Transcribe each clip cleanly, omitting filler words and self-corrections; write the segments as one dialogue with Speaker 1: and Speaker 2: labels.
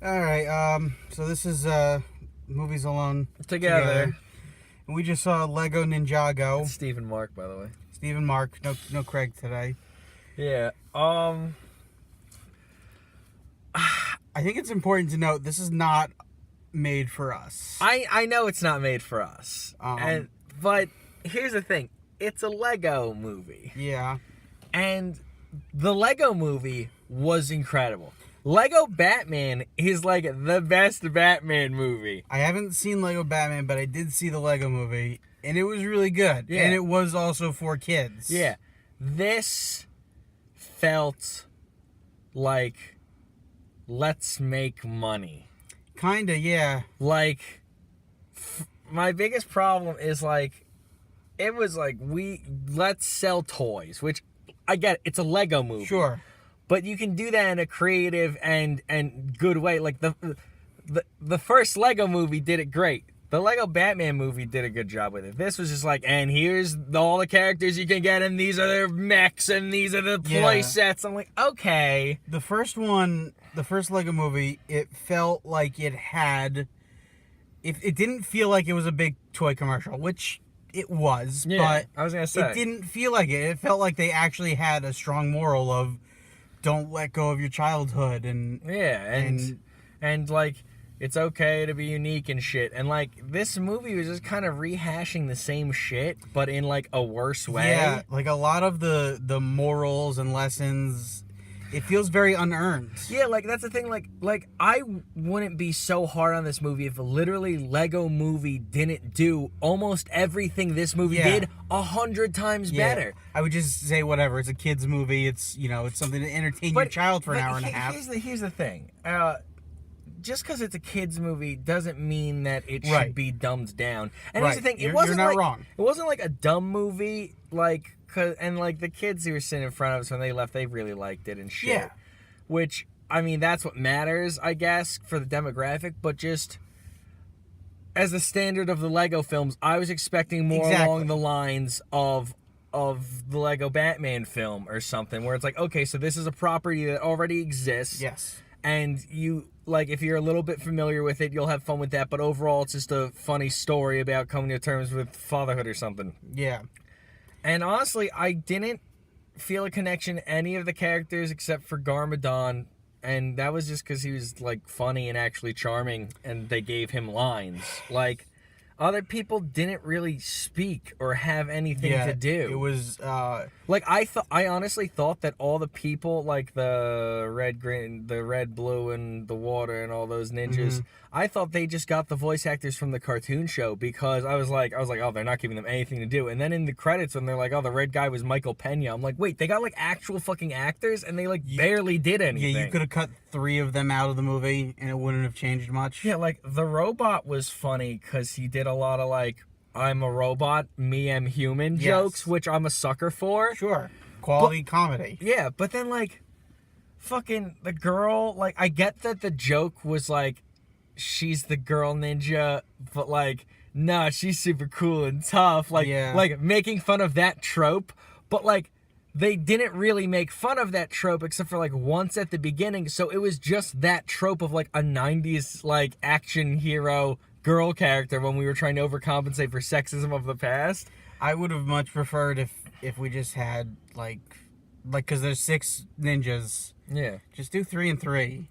Speaker 1: All right. So this is movies alone
Speaker 2: Together.
Speaker 1: and we just saw Lego Ninjago.
Speaker 2: Steve and Mark, by the way.
Speaker 1: Steve and Mark. No Craig today.
Speaker 2: Yeah.
Speaker 1: I think it's important to note this is not made for us.
Speaker 2: I know it's not made for us. But here's the thing. It's a Lego movie.
Speaker 1: Yeah.
Speaker 2: And the Lego movie was incredible. Lego Batman is like the best Batman movie.
Speaker 1: I haven't seen Lego Batman, but I did see the Lego movie, and it was really good.
Speaker 2: Yeah.
Speaker 1: And it was also for kids.
Speaker 2: Yeah. This felt like let's make money.
Speaker 1: Kinda, yeah.
Speaker 2: Like, my biggest problem is like, it was like, let's sell toys, which I get it, it's a Lego movie.
Speaker 1: Sure.
Speaker 2: But you can do that in a creative and good way. Like the first Lego movie did it great. The Lego Batman movie did a good job with it. This was just like, and here's all the characters you can get, and these are their mechs, and these are the play sets. I'm like, okay.
Speaker 1: The first Lego movie, it felt like it didn't feel like it was a big toy commercial, which it was, but
Speaker 2: I was gonna say
Speaker 1: it didn't feel like it. It felt like they actually had a strong moral of don't let go of your childhood and
Speaker 2: like it's okay to be unique and shit. And like this movie was just kind of rehashing the same shit, but in like a worse way.
Speaker 1: Yeah, like a lot of the morals and lessons, it feels very unearned.
Speaker 2: Yeah, like that's the thing. Like I wouldn't be so hard on this movie if literally Lego Movie didn't do almost everything this movie did 100 times better.
Speaker 1: I would just say whatever. It's a kids movie. It's it's something to entertain your child for an hour and a half.
Speaker 2: Here's the thing. Just because it's a kids movie doesn't mean that it should be dumbed down. And here's the thing. It wasn't
Speaker 1: you're not wrong.
Speaker 2: It wasn't like a dumb movie. And like the kids who were sitting in front of us when they left, they really liked it and shit.
Speaker 1: Yeah.
Speaker 2: Which, I mean, that's what matters, I guess, for the demographic. But just as the standard of the Lego films, I was expecting more along the lines of the Lego Batman film or something, where it's like, okay, so this is a property that already exists.
Speaker 1: Yes.
Speaker 2: And you, like, if you're a little bit familiar with it, you'll have fun with that. But overall, it's just a funny story about coming to terms with fatherhood or something.
Speaker 1: Yeah.
Speaker 2: And honestly, I didn't feel a connection to any of the characters except for Garmadon. And that was just because he was, like, funny and actually charming, and they gave him lines. Like, other people didn't really speak or have anything to do.
Speaker 1: It was,
Speaker 2: like, I honestly thought that all the people, like the red, green, the red, blue, and the water and all those ninjas, I thought they just got the voice actors from the cartoon show, because I was like, oh, they're not giving them anything to do. And then in the credits, when they're like, oh, the red guy was Michael Pena, I'm like, wait, they got, like, actual fucking actors, and they, like, barely did anything.
Speaker 1: Yeah, you could have cut 3 of them out of the movie, and it wouldn't have changed much.
Speaker 2: Yeah, like, the robot was funny, because he did a lot of, like, I'm a robot, me am human jokes, which I'm a sucker for.
Speaker 1: Sure. Quality comedy.
Speaker 2: Yeah, but then, like, fucking the girl, like, I get that the joke was, like, she's the girl ninja, but, like, nah, she's super cool and tough. Like, like making fun of that trope, but, like, they didn't really make fun of that trope except for, like, once at the beginning, so it was just that trope of, like, a 90s, like, action hero girl character when we were trying to overcompensate for sexism of the past.
Speaker 1: I would have much preferred if we just had, like, because there's 6 ninjas.
Speaker 2: Yeah.
Speaker 1: Just do 3 and 3.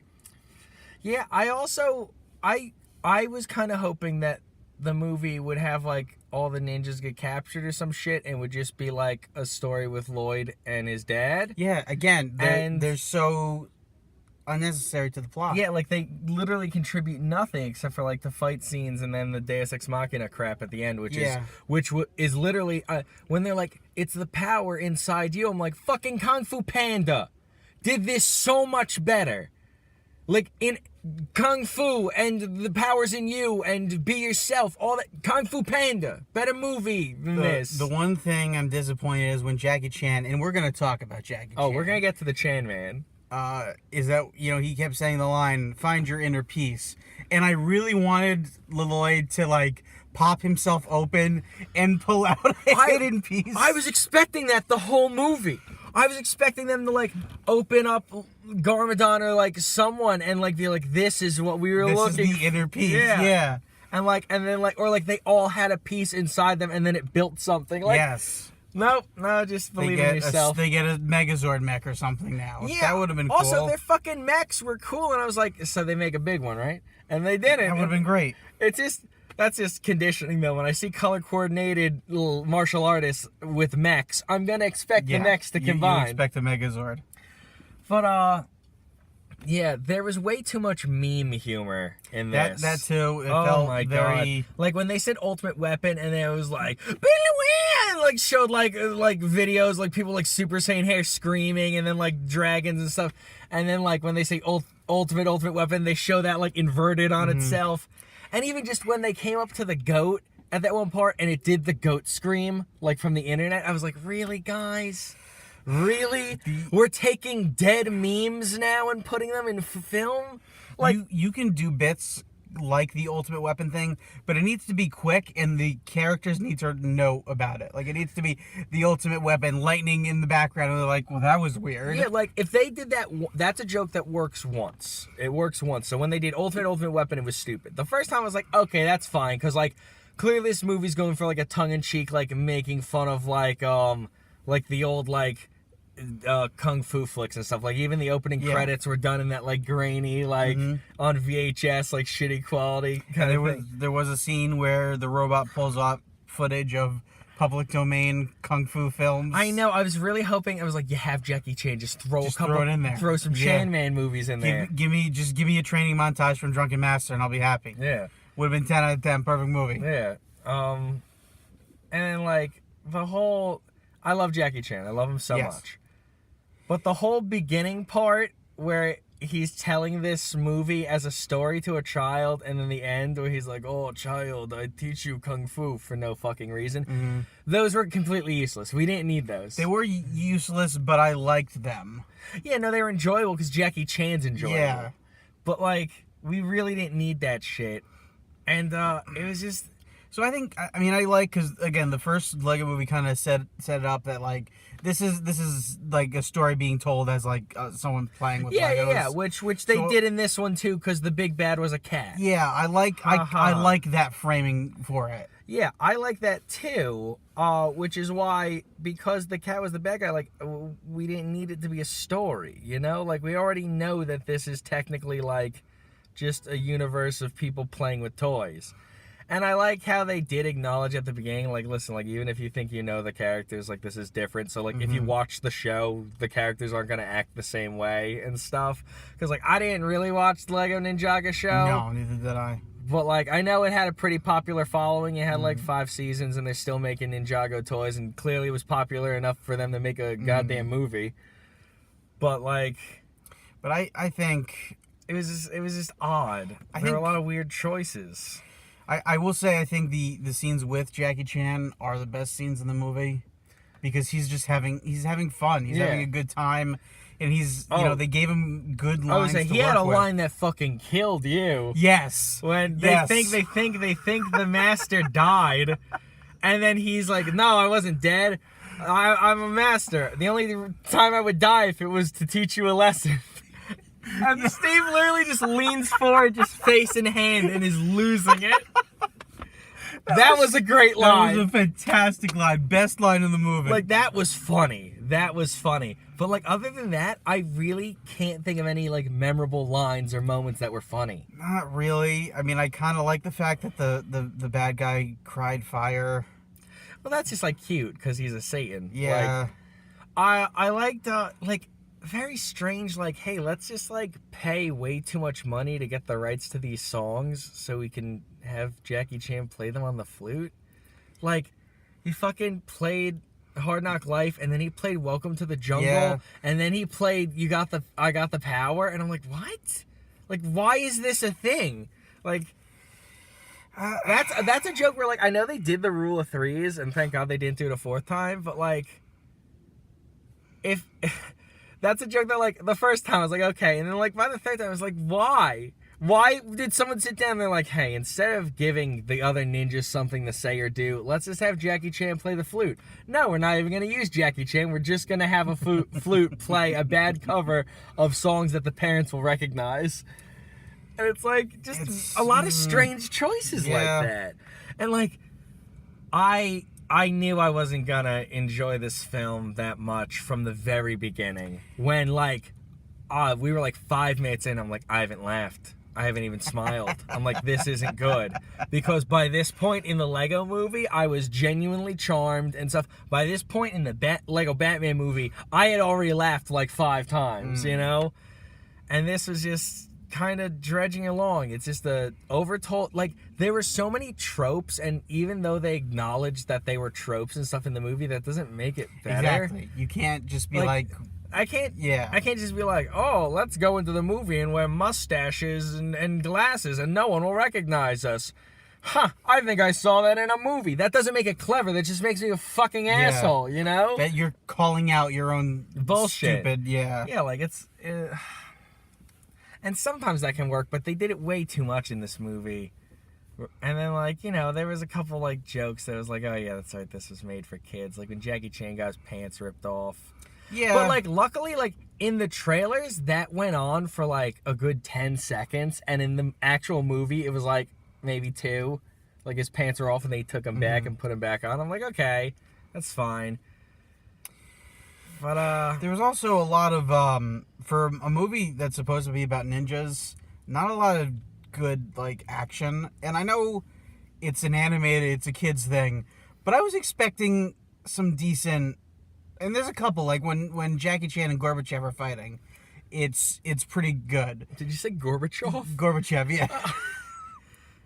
Speaker 2: Yeah, I also, I was kind of hoping that the movie would have, like, all the ninjas get captured or some shit, and would just be, like, a story with Lloyd and his dad.
Speaker 1: Yeah, again, they're so unnecessary to the plot.
Speaker 2: Yeah, like, they literally contribute nothing except for, like, the fight scenes and then the Deus Ex Machina crap at the end, which is literally, when they're like, it's the power inside you, I'm like, fucking Kung Fu Panda did this so much better. Like, in Kung Fu and the powers in you and be yourself, all that. Kung Fu Panda, better movie than this.
Speaker 1: The one thing I'm disappointed is when Jackie Chan, and we're going to talk about Jackie Chan.
Speaker 2: Oh, we're going to get to the Chan man.
Speaker 1: Is that, he kept saying the line, find your inner peace. And I really wanted Lloyd to, like, pop himself open and pull out a hidden piece.
Speaker 2: I was expecting that the whole movie. I was expecting them to, like, open up Garmadon or like someone and like be like, this is what we were looking.
Speaker 1: This is the inner piece. Yeah.
Speaker 2: And then or like they all had a piece inside them and then it built something. Like,
Speaker 1: yes.
Speaker 2: No, just believe in yourself.
Speaker 1: They get a Megazord mech or something now. Yeah. That would have been cool.
Speaker 2: Also, their fucking mechs were cool, and I was like, so they make a big one, right? And they didn't.
Speaker 1: That would have been great.
Speaker 2: That's just conditioning, though. When I see color-coordinated little martial artists with mechs, I'm going to expect the mechs to combine.
Speaker 1: You expect a Megazord.
Speaker 2: But, yeah, there was way too much meme humor in this.
Speaker 1: That too. It felt
Speaker 2: my
Speaker 1: very...
Speaker 2: God. Like, when they said Ultimate Weapon, and it was like, and like showed like videos, like people like Super Saiyan hair screaming, and then like dragons and stuff. And then like when they say Ultimate Weapon, they show that like inverted on itself. And even just when they came up to the goat at that one part, and it did the goat scream, like from the internet, I was like, really, guys? Really? We're taking dead memes now and putting them in film? Like,
Speaker 1: you can do bits like the Ultimate Weapon thing, but it needs to be quick, and the characters need to know about it. Like, it needs to be the Ultimate Weapon, lightning in the background, and they're like, well, that was weird.
Speaker 2: Yeah, like, if they did that, that's a joke that works once. It works once. So when they did Ultimate Weapon, it was stupid. The first time I was like, okay, that's fine, because, like, clearly this movie's going for, like, a tongue-in-cheek, like, making fun of, like the old, like, kung fu flicks and stuff. Like, even the opening credits were done in that like grainy, like on VHS, like shitty quality kind of thing.
Speaker 1: There was a scene where the robot pulls up footage of public domain kung fu films.
Speaker 2: I know. I was really hoping. I was like, you have Jackie Chan, just throw it in there. Throw some Chan Man movies in there.
Speaker 1: Give me a training montage from Drunken Master, and I'll be happy.
Speaker 2: Yeah,
Speaker 1: would have been 10 out of 10, perfect movie.
Speaker 2: Yeah. And then like the whole, I love Jackie Chan. I love him so much. But the whole beginning part where he's telling this movie as a story to a child, and then the end where he's like, oh, child, I teach you kung fu for no fucking reason. Those were completely useless. We didn't need those.
Speaker 1: They were useless, but I liked them.
Speaker 2: Yeah, no, they were enjoyable because Jackie Chan's enjoyable. Yeah. But, like, we really didn't need that shit. And it was just...
Speaker 1: So I think, I mean, I like, because, again, the first Lego movie kind of set it up that, like, this is like a story being told as, like, someone playing with Legos.
Speaker 2: Yeah, which they did in this one, too, because the big bad was a cat.
Speaker 1: Yeah, I like that framing for it.
Speaker 2: Yeah, I like that, too, which is why, because the cat was the bad guy, like, we didn't need it to be a story, you know? Like, we already know that this is technically, like, just a universe of people playing with toys. And I like how they did acknowledge at the beginning, like, listen, like, even if you think you know the characters, like, this is different. So, like, if you watch the show, the characters aren't going to act the same way and stuff. Because, like, I didn't really watch the Lego Ninjago show.
Speaker 1: No, neither did I.
Speaker 2: But, like, I know it had a pretty popular following. It had, like, 5 seasons, and they're still making Ninjago toys. And clearly it was popular enough for them to make a goddamn movie. But, like...
Speaker 1: But I think...
Speaker 2: It was just odd. There were a lot of weird choices.
Speaker 1: I will say I think the scenes with Jackie Chan are the best scenes in the movie because he's having fun. He's having a good time, and he's you know, they gave him good lines.
Speaker 2: He had a line that fucking killed you.
Speaker 1: Yes.
Speaker 2: When they think the master died, and then he's like, "No, I wasn't dead. I'm a master. The only time I would die if it was to teach you a lesson." And Steve literally just leans forward, just face in hand, and is losing it. That was a great line.
Speaker 1: That was a fantastic line. Best line in the movie.
Speaker 2: Like, that was funny. But, like, other than that, I really can't think of any, like, memorable lines or moments that were funny.
Speaker 1: Not really. I mean, I kind of like the fact that the bad guy cried fire.
Speaker 2: Well, that's just, like, cute, because he's a Satan.
Speaker 1: Yeah.
Speaker 2: Like, I liked, like... very strange, like, hey, let's just, like, pay way too much money to get the rights to these songs so we can have Jackie Chan play them on the flute. Like, he fucking played Hard Knock Life, and then he played Welcome to the Jungle, and then he played I Got the Power, and I'm like, what? Like, why is this a thing? Like, that's a joke where, like, I know they did the rule of threes, and thank God they didn't do it a fourth time, but, like, if... That's a joke that, like, the first time I was like, okay. And then, like, by the third time I was like, why? Why did someone sit down and they're like, hey, instead of giving the other ninjas something to say or do, let's just have Jackie Chan play the flute. No, we're not even going to use Jackie Chan. We're just going to have a flute play a bad cover of songs that the parents will recognize. And it's like, just a lot of strange choices like that. And like, I knew I wasn't going to enjoy this film that much from the very beginning. When like, we were like 5 minutes in, I'm like, I haven't laughed. I haven't even smiled. I'm like, this isn't good. Because by this point in the Lego movie, I was genuinely charmed and stuff. By this point in the Lego Batman movie, I had already laughed like 5 times, you know? And this was just kind of dredging along. It's just overtold, like, there were so many tropes, and even though they acknowledged that they were tropes and stuff in the movie, that doesn't make it better.
Speaker 1: Exactly. You can't just be like
Speaker 2: I can't just be like, oh, let's go into the movie and wear mustaches and glasses and no one will recognize us. Huh, I think I saw that in a movie. That doesn't make it clever. That just makes me a fucking asshole, you know?
Speaker 1: That you're calling out your own
Speaker 2: bullshit.
Speaker 1: Stupid,
Speaker 2: Yeah, like it's... and sometimes that can work, but they did it way too much in this movie. And then, like, you know, there was a couple, like, jokes that was like, oh, yeah, that's right, this was made for kids. Like, when Jackie Chan got his pants ripped off.
Speaker 1: Yeah.
Speaker 2: But, like, luckily, like, in the trailers, that went on for, like, a good 10 seconds. And in the actual movie, it was, like, maybe 2. Like, his pants were off and they took him back and put him back on. I'm like, okay, that's fine. But,
Speaker 1: there was also a lot of, for a movie that's supposed to be about ninjas, not a lot of good, like, action. And I know it's an animated, it's a kid's thing. But I was expecting some decent... And there's a couple, like when Jackie Chan and Gorbachev are fighting, it's pretty good.
Speaker 2: Did you say Gorbachev?
Speaker 1: Gorbachev, yeah.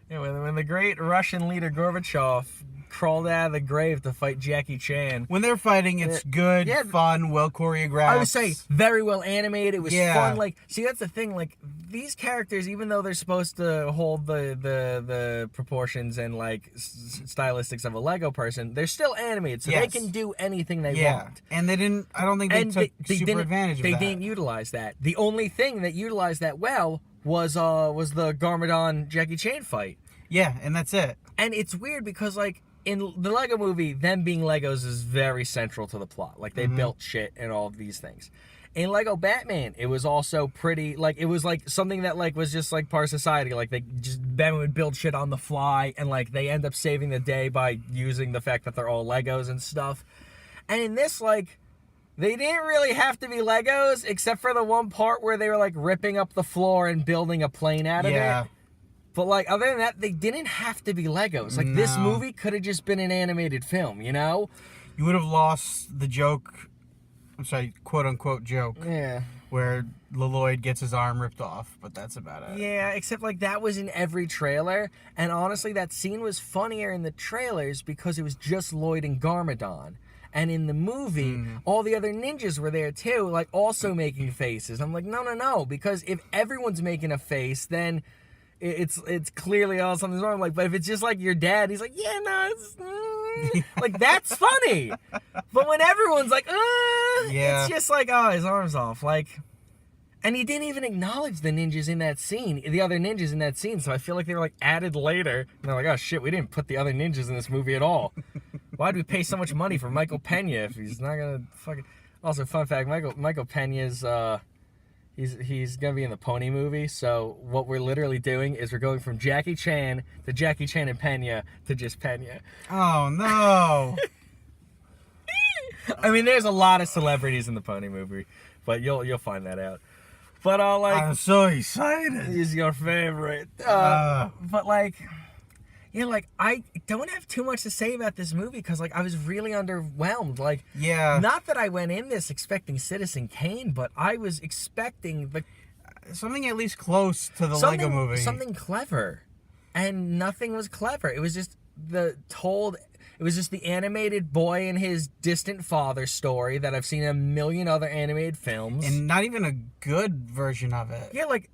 Speaker 2: Yeah, when the great Russian leader Gorbachev crawled out of the grave to fight Jackie Chan.
Speaker 1: When they're fighting, it's good, fun, well choreographed.
Speaker 2: I would say very well animated. It was fun. Like, see, that's the thing. Like, these characters, even though they're supposed to hold the proportions and like stylistics of a Lego person, they're still animated, so they can do anything they want.
Speaker 1: And they didn't. I don't think they took super advantage of that.
Speaker 2: They didn't utilize that. The only thing that utilized that well was the Garmadon Jackie Chan fight.
Speaker 1: Yeah, and that's it.
Speaker 2: And it's weird because, like, in the Lego movie, them being Legos is very central to the plot. Like, they built shit and all of these things. In Lego Batman, it was also pretty, like, it was, like, something that, like, was just, like, part of society. Like, Batman would build shit on the fly, and, like, they end up saving the day by using the fact that they're all Legos and stuff. And in this, like, they didn't really have to be Legos, except for the one part where they were, like, ripping up the floor and building a plane out of it. But, like, other than that, they didn't have to be Legos. Like, this movie could have just been an animated film, you know?
Speaker 1: You would have lost the joke, I'm sorry, quote-unquote joke.
Speaker 2: Yeah.
Speaker 1: Where Lloyd gets his arm ripped off, but that's about it.
Speaker 2: Yeah, except, like, that was in every trailer. And honestly, that scene was funnier in the trailers because it was just Lloyd and Garmadon. And in the movie, all the other ninjas were there, too, like, also making faces. I'm like, no, because if everyone's making a face, then... It's clearly all something's wrong. Like, but if it's just like your dad, he's like, yeah, no, it's like that's funny. But when everyone's like, it's just like, oh, his arm's off. Like, and he didn't even acknowledge the ninjas in that scene, the other ninjas in that scene. So I feel like they were like added later. And they're like, oh shit, we didn't put the other ninjas in this movie at all. Why'd we pay so much money for Michael Pena if he's not gonna fucking? Also, fun fact, Michael Pena's He's gonna be in the Pony movie, so what we're literally doing is we're going from Jackie Chan to Jackie Chan and Pena to just Pena.
Speaker 1: Oh no!
Speaker 2: I mean, there's a lot of celebrities in the Pony movie, but you'll find that out. But
Speaker 1: I'm so excited.
Speaker 2: He's your favorite. But like, you know, like, I don't have too much to say about this movie because, like, I was really underwhelmed. Like, not that I went in this expecting Citizen Kane, but I was expecting
Speaker 1: something at least close to the Lego movie.
Speaker 2: Something clever. And nothing was clever. It was just it was just the animated boy and his distant father story that I've seen in a million other animated films.
Speaker 1: And not even a good version of it.
Speaker 2: Yeah, like,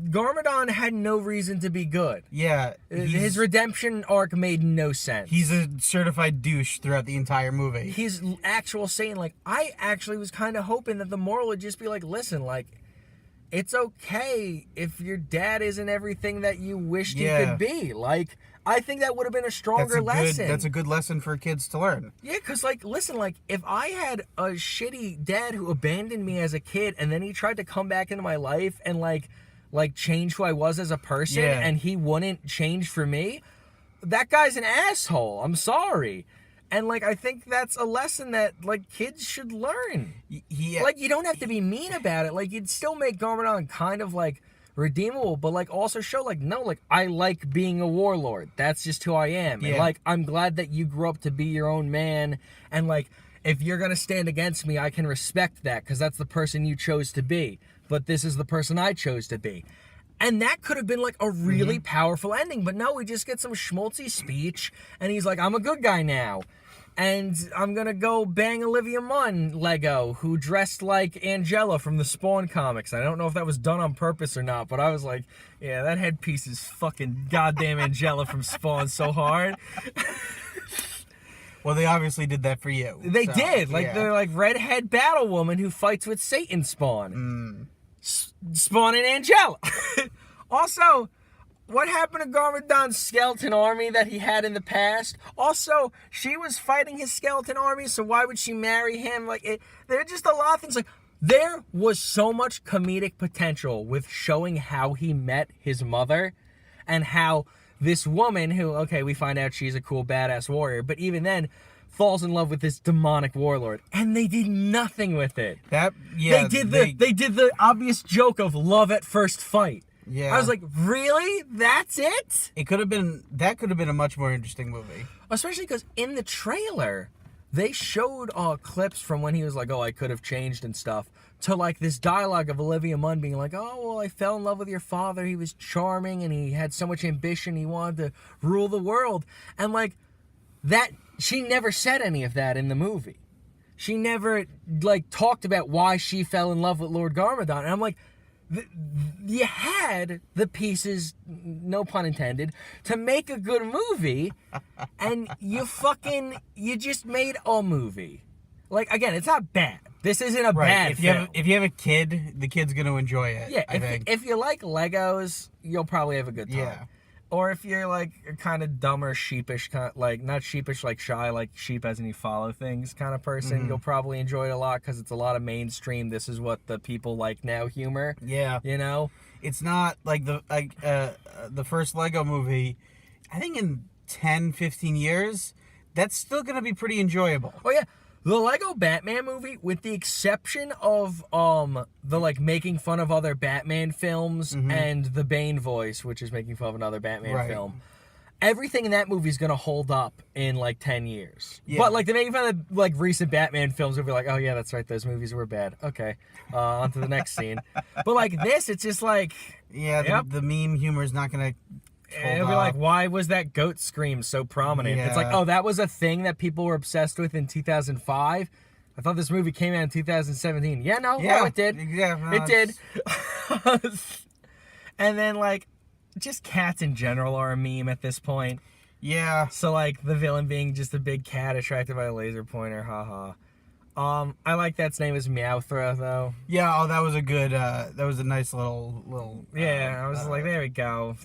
Speaker 2: Garmadon had no reason to be good.
Speaker 1: Yeah.
Speaker 2: His redemption arc made no sense.
Speaker 1: He's a certified douche throughout the entire movie.
Speaker 2: His actual saying, like, I actually was kind of hoping that the moral would just be like, listen, like, it's okay if your dad isn't everything that you wished he could be. Like, I think that would have been a stronger lesson.
Speaker 1: That's a good lesson for kids to learn.
Speaker 2: Yeah, because, like, listen, like, if I had a shitty dad who abandoned me as a kid and then he tried to come back into my life and, like change who I was as a person and he wouldn't change for me, that guy's an asshole. I'm sorry. And, like, I think that's a lesson that, like, kids should learn.
Speaker 1: Yeah.
Speaker 2: Like, you don't have to be mean about it. Like, you'd still make Garmadon kind of, like, redeemable, but, like, also show, like, no, like, I like being a warlord. That's just who I am.
Speaker 1: Yeah.
Speaker 2: And, like, I'm glad that you grew up to be your own man. And, like, if you're going to stand against me, I can respect that because that's the person you chose to be. But this is the person I chose to be. And that could have been, like, a really powerful ending. But no, we just get some schmaltzy speech, and he's like, I'm a good guy now. And I'm going to go bang Olivia Munn Lego, who dressed like Angela from the Spawn comics. I don't know if that was done on purpose or not, but I was like, yeah, that headpiece is fucking goddamn Angela from Spawn so hard.
Speaker 1: Well, they obviously did that for you.
Speaker 2: They did. Like, they're like redhead battle woman who fights with Satan Spawn. Spawn and Angela. Also, what happened to Garmadon's skeleton army that he had in the past? Also, she was fighting his skeleton army, so why would she marry him? Like, there are just a lot of things. Like, there was so much comedic potential with showing how he met his mother and how this woman who, okay, we find out she's a cool badass warrior, but even then falls in love with this demonic warlord, and they did nothing with it. They did the obvious joke of love at first fight.
Speaker 1: Yeah.
Speaker 2: I was like, really? That's it?
Speaker 1: That could have been a much more interesting movie.
Speaker 2: Especially because in the trailer, they showed clips from when he was like, oh, I could have changed and stuff, to like this dialogue of Olivia Munn being like, oh, well, I fell in love with your father. He was charming and he had so much ambition. He wanted to rule the world. And like that, she never said any of that in the movie. She never like talked about why she fell in love with Lord Garmadon. And I'm like, you had the pieces, no pun intended, to make a good movie, and you just made a movie. Like, again, it's not bad. This isn't a bad film.
Speaker 1: If you have a kid, the kid's going to enjoy it.
Speaker 2: Yeah,
Speaker 1: I think.
Speaker 2: If you like Legos, you'll probably have a good time.
Speaker 1: Yeah.
Speaker 2: Or if you're like a kind of dumber, sheepish, like not sheepish like shy, like sheep as in you follow things kind of person, you'll probably enjoy it a lot because it's a lot of mainstream. This is what the people like now humor.
Speaker 1: Yeah.
Speaker 2: You know?
Speaker 1: It's not like the first Lego movie, I think in 10, 15 years, that's still going to be pretty enjoyable.
Speaker 2: Oh, yeah. The Lego Batman movie, with the exception of the like making fun of other Batman films and the Bane voice, which is making fun of another Batman film, everything in that movie is gonna hold up in like 10 years. Yeah. But like the making fun of like recent Batman films will be like, oh yeah, that's right, those movies were bad. Okay, on to the next scene. But like this, it's just like,
Speaker 1: the meme humor is not gonna.
Speaker 2: And it'll be like, why was that goat scream so prominent?
Speaker 1: Yeah.
Speaker 2: It's like, oh, that was a thing that people were obsessed with in 2005. I thought this movie came out in 2017. Yeah, no, it did.
Speaker 1: Yeah, no,
Speaker 2: it did. And then, like, just cats in general are a meme at this point.
Speaker 1: Yeah.
Speaker 2: So, like, the villain being just a big cat attracted by a laser pointer, haha. I like that's name is Meowthra, though.
Speaker 1: Yeah, oh, that was a good, that was a nice little.
Speaker 2: Yeah, I was like, there we go.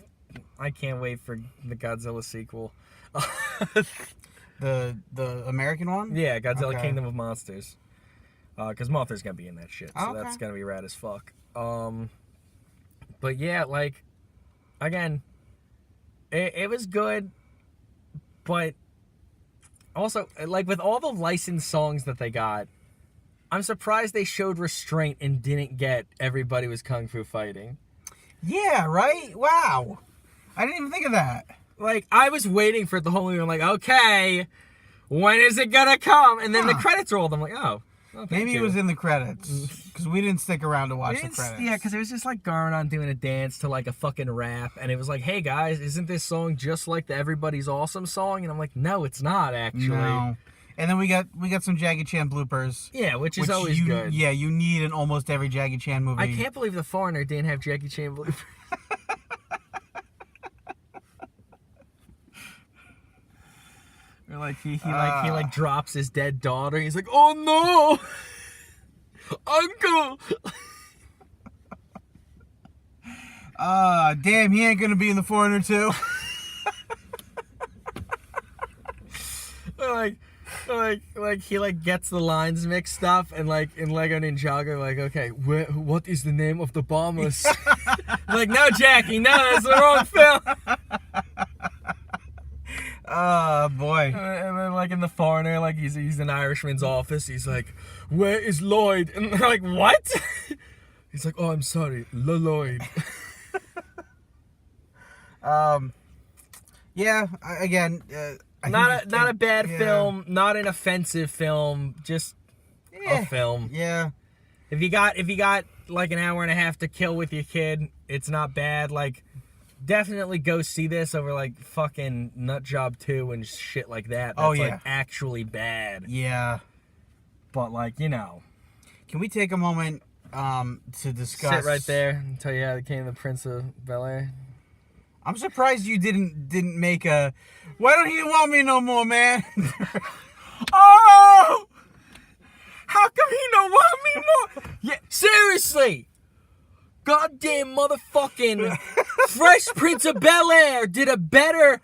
Speaker 2: I can't wait for the Godzilla sequel.
Speaker 1: The American one?
Speaker 2: Yeah, Godzilla Kingdom of Monsters. Because Mothra's gonna be in that shit, so that's gonna be rad as fuck. But yeah, like, again, it was good, but also, like, with all the licensed songs that they got, I'm surprised they showed restraint and didn't get Everybody Was Kung Fu Fighting.
Speaker 1: Yeah, right? Wow. I didn't even think of that.
Speaker 2: Like, I was waiting for it the whole movie. I'm like, okay, when is it gonna come? And then the credits rolled. I'm like, oh
Speaker 1: maybe it was in the credits. Because we didn't stick around to watch the credits.
Speaker 2: Yeah, because it was just like Garmadon doing a dance to like a fucking rap. And it was like, hey guys, isn't this song just like the Everybody's Awesome song? And I'm like, no, it's not actually. No.
Speaker 1: And then we got some Jackie Chan bloopers.
Speaker 2: Yeah, which is always good.
Speaker 1: Yeah, you need in almost every Jackie Chan movie.
Speaker 2: I can't believe The Foreigner didn't have Jackie Chan bloopers. Or like he drops his dead daughter. He's like, oh no, Uncle.
Speaker 1: Damn, he ain't gonna be in The Foreigner too.
Speaker 2: like he like gets the lines mixed up, and like in Lego Ninjago, like, okay, what is the name of the bombers? Like, no, Jackie, no, that's the wrong film.
Speaker 1: Oh boy.
Speaker 2: And then like in The Foreigner, like he's in Irishman's office. He's like, where is Lloyd? And they're like, what? He's like, oh, I'm sorry, Lloyd.
Speaker 1: Yeah. Again.
Speaker 2: Not a bad film, not an offensive film, just a film.
Speaker 1: Yeah.
Speaker 2: If you got like an hour and a half to kill with your kid, it's not bad. Like, definitely go see this over like fucking Nut Job 2 and shit like that. That's like actually bad.
Speaker 1: Yeah.
Speaker 2: But like, you know.
Speaker 1: Can we take a moment to discuss?
Speaker 2: Sit right there and tell you how they came the Prince of Bel-Air.
Speaker 1: I'm surprised you didn't make a. Why don't you want me no more, man?
Speaker 2: Oh! How come he don't want me more? Yeah, seriously. Goddamn motherfucking Fresh Prince of Bel-Air did a better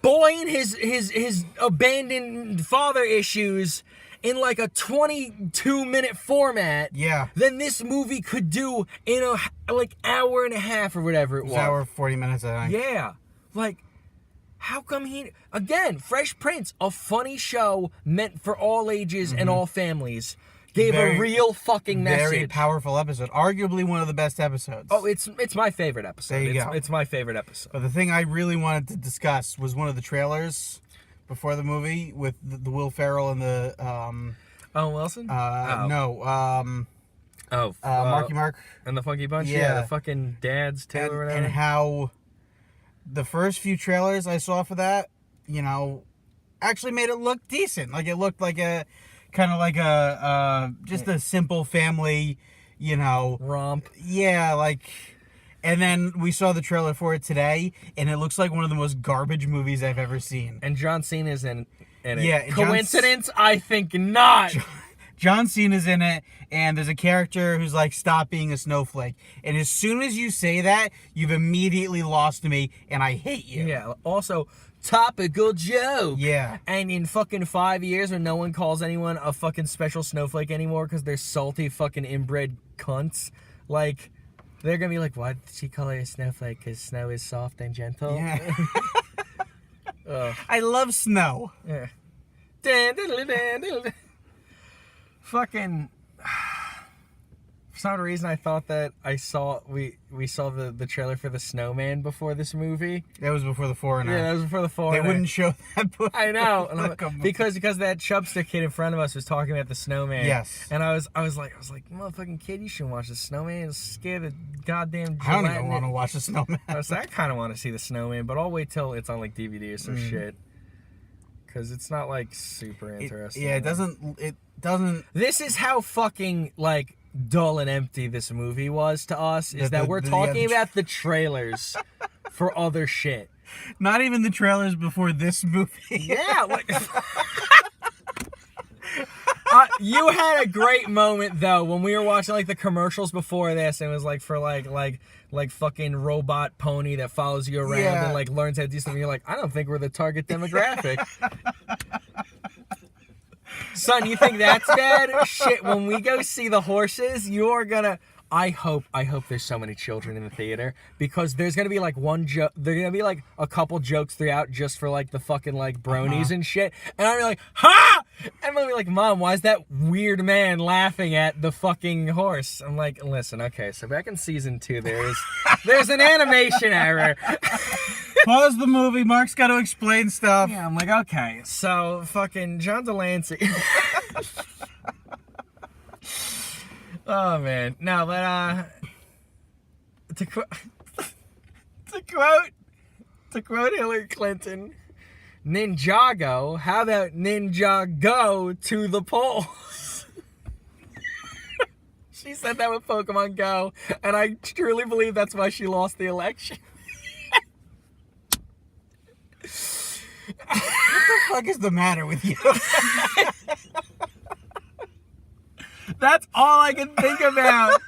Speaker 2: boy in his abandoned father issues in like a 22-minute format than this movie could do in a like hour and a half or whatever it was.
Speaker 1: Hour 40 minutes, I think.
Speaker 2: Yeah. Like, how come again, Fresh Prince, a funny show meant for all ages and all families, gave a real fucking message.
Speaker 1: Very powerful episode. Arguably one of the best episodes.
Speaker 2: Oh, it's my favorite episode.
Speaker 1: There you go.
Speaker 2: It's my favorite episode.
Speaker 1: But the thing I really wanted to discuss was one of the trailers before the movie with the Will Ferrell and the
Speaker 2: Owen Wilson?
Speaker 1: No. Marky Mark
Speaker 2: and the Funky Bunch. Yeah, the fucking dads too, or whatever.
Speaker 1: And how the first few trailers I saw for that, you know, actually made it look decent. Like, it looked like a kind of like a just a simple family, you know,
Speaker 2: romp.
Speaker 1: Yeah, like. And then we saw the trailer for it today, and it looks like one of the most garbage movies I've ever seen.
Speaker 2: And John Cena's in it.
Speaker 1: Yeah.
Speaker 2: Coincidence? I think not.
Speaker 1: John Cena's in it, and there's a character who's like, stop being a snowflake. And as soon as you say that, you've immediately lost me, and I hate you.
Speaker 2: Yeah. Also, topical joke.
Speaker 1: Yeah.
Speaker 2: And in fucking 5 years, when no one calls anyone a fucking special snowflake anymore because they're salty fucking inbred cunts, like, they're gonna be like, why did she call her a snowflake? Because snow is soft and gentle.
Speaker 1: Yeah. I love snow.
Speaker 2: Yeah. Fucking. For some reason, I thought that we saw the trailer for The Snowman before this movie.
Speaker 1: That was before The Foreigner.
Speaker 2: Yeah, that was before The Foreigner.
Speaker 1: They wouldn't show that before.
Speaker 2: I know, because that chubstick kid in front of us was talking about The Snowman.
Speaker 1: Yes.
Speaker 2: And I was like, motherfucking kid, you shouldn't watch The Snowman. It's scared the goddamn.
Speaker 1: I don't even want to watch The Snowman.
Speaker 2: I was like, I kind of want to see The Snowman, but I'll wait till it's on like DVD or some shit. Because it's not like super interesting.
Speaker 1: It doesn't.
Speaker 2: This is how fucking like dull and empty this movie was to us, is that we're talking about the trailers for other shit.
Speaker 1: Not even the trailers before this movie.
Speaker 2: Yeah. Like, you had a great moment though when we were watching like the commercials before this, and it was like for like fucking robot pony that follows you around and like learns how to do something. You're like, I don't think we're the target demographic. Son, you think that's bad? Shit, when we go see the horses, you're gonna... I hope there's so many children in the theater, because there's gonna be like one joke, there's gonna be like a couple jokes throughout just for like the fucking like bronies and shit, and I'm like, ha! And I'm gonna be like, Mom, why is that weird man laughing at the fucking horse? I'm like, listen, okay, so back in season 2, there's an animation error.
Speaker 1: Pause the movie. Mark's got to explain stuff.
Speaker 2: Yeah, I'm like, okay. So, fucking John Delancey. Oh, man. No, but, to quote Hillary Clinton, Ninjago, how about Ninjago to the polls? She said that with Pokemon Go, and I truly believe that's why she lost the election.
Speaker 1: What the fuck is the matter with you?
Speaker 2: That's all I can think about.